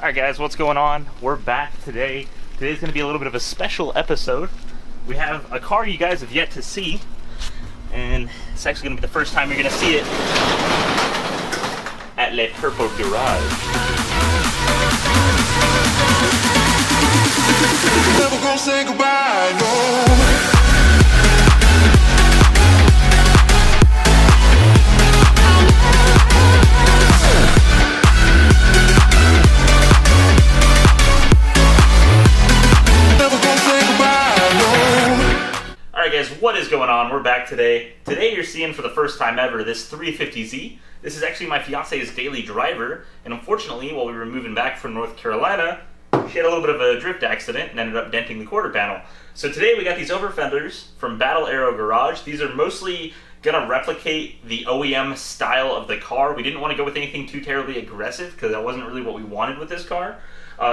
Alright guys, what's going on? We're back today. Today's going to be a little bit of a special episode. We have a car you guys have yet to see, and it's actually going to be the first time you're going to see it at Le Purple Garage. Never gonna say goodbye, no. Guys, what is going on? We're back today. Today you're seeing for the first time ever this 350Z. This is actually my fiance's daily driver, and unfortunately while we were moving back from North Carolina, she had a little bit of a drift accident and ended up denting the quarter panel. So today we got these Overfenders from Battle Arrow Garage. These are mostly gonna replicate the OEM style of the car. We didn't want to go with anything too terribly aggressive because that wasn't really what we wanted with this car.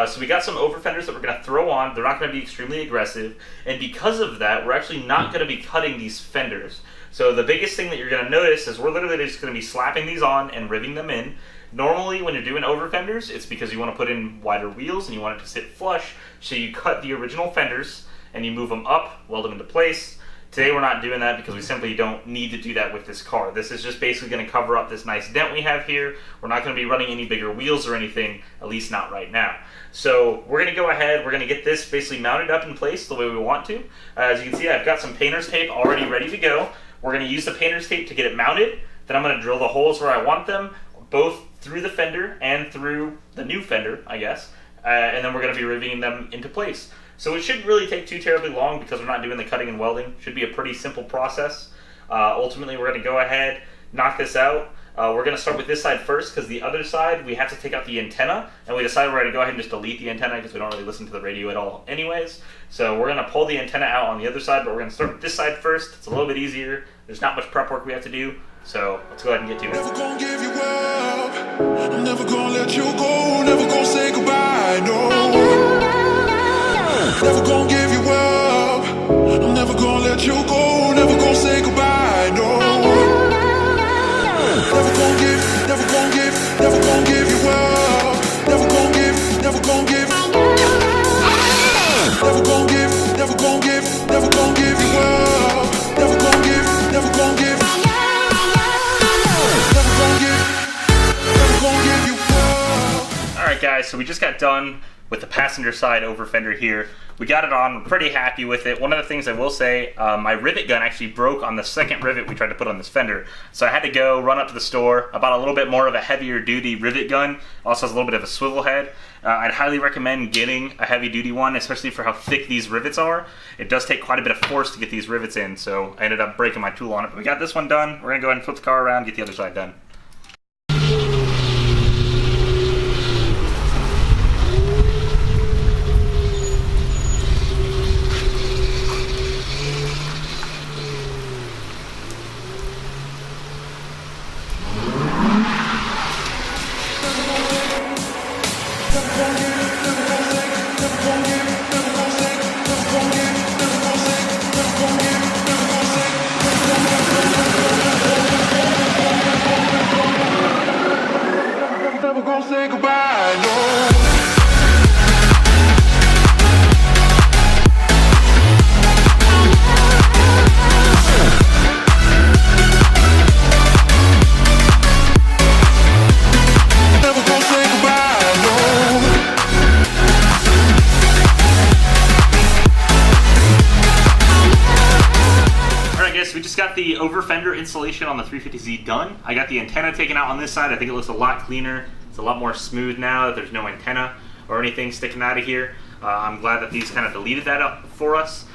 So we got some Overfenders that we're going to throw on. They're not going to be extremely aggressive, and because of that, we're actually not going to be cutting these fenders. So the biggest thing that you're going to notice is we're literally just going to be slapping these on and ribbing them in. Normally, when you're doing Overfenders, it's because you want to put in wider wheels and you want it to sit flush, so you cut the original fenders and you move them up, weld them into place. Today we're not doing that because we simply don't need to do that with this car. This is just basically going to cover up this nice dent we have here. We're not going to be running any bigger wheels or anything, at least not right now. So we're going to go ahead, we're going to get this basically mounted up in place the way we want to. As you can see, I've got some painter's tape already ready to go. We're going to use the painter's tape to get it mounted. Then I'm going to drill the holes where I want them, both through the fender and through the new fender, I guess. And then we're going to be riveting them into place. So it shouldn't really take too terribly long because we're not doing the cutting and welding. Should be a pretty simple process. Ultimately, we're going to go ahead, knock this out. We're going to start with this side first because the other side, we have to take out the antenna. And we decided we're going to go ahead and just delete the antenna because we don't really listen to the radio at all anyways. So we're going to pull the antenna out on the other side, but we're going to start with this side first. It's a little bit easier. There's not much prep work we have to do. So let's go ahead and get to it. Never gonna give you up. I'm never gonna let you go. Never gonna say goodbye, no. Never gonna give you up. I'm never gonna let you go. Never gonna say goodbye, no. Never gonna give, never gonna give, never gonna give you up. Never gonna give, never gonna give. Never gonna give, never gonna give, never gonna give you up. Never gonna give, never gonna give. Never gonna give, never gonna give you up. Alright guys, so we just got done with the passenger side Overfender here. We got it on, we're pretty happy with it. One of the things I will say, my rivet gun actually broke on the second rivet we tried to put on this fender. So I had to go run up to the store, I bought a little bit more of a heavier duty rivet gun. Also has a little bit of a swivel head. I'd highly recommend getting a heavy duty one, especially for how thick these rivets are. It does take quite a bit of force to get these rivets in, so I ended up breaking my tool on it. But we got this one done. We're gonna go ahead and flip the car around, get the other side done. Never gonna say goodbye, no. Never gonna say goodbye, no. Alright guys, so we just got the Overfender installation on the 350Z done. I got the antenna taken out on this side. I think it looks a lot cleaner. It's a lot more smooth now that there's no antenna or anything sticking out of here. I'm glad that these kind of deleted that up for us.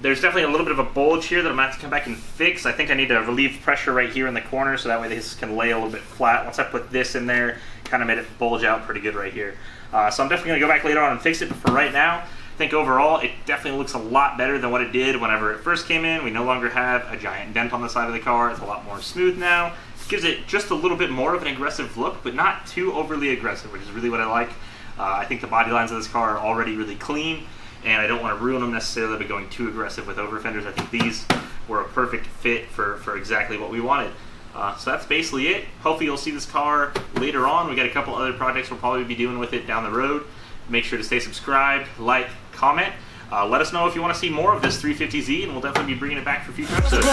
There's definitely a little bit of a bulge here that I'm going to have to come back and fix. I think I need to relieve pressure right here in the corner so that way this can lay a little bit flat. Once I put this in there, kind of made it bulge out pretty good right here. So I'm definitely going to go back later on and fix it, but for right now, I think overall it definitely looks a lot better than what it did whenever it first came in. We no longer have a giant dent on the side of the car. It's a lot more smooth now. Gives it just a little bit more of an aggressive look, but not too overly aggressive, which is really what I like. I think the body lines of this car are already really clean, and I don't want to ruin them necessarily by going too aggressive with Overfenders. I think these were a perfect fit for exactly what we wanted. So that's basically it. Hopefully you'll see this car later on. We got a couple other projects we'll probably be doing with it down the road. Make sure to stay subscribed, like, comment. Let us know if you want to see more of this 350Z, and we'll definitely be bringing it back for future episodes.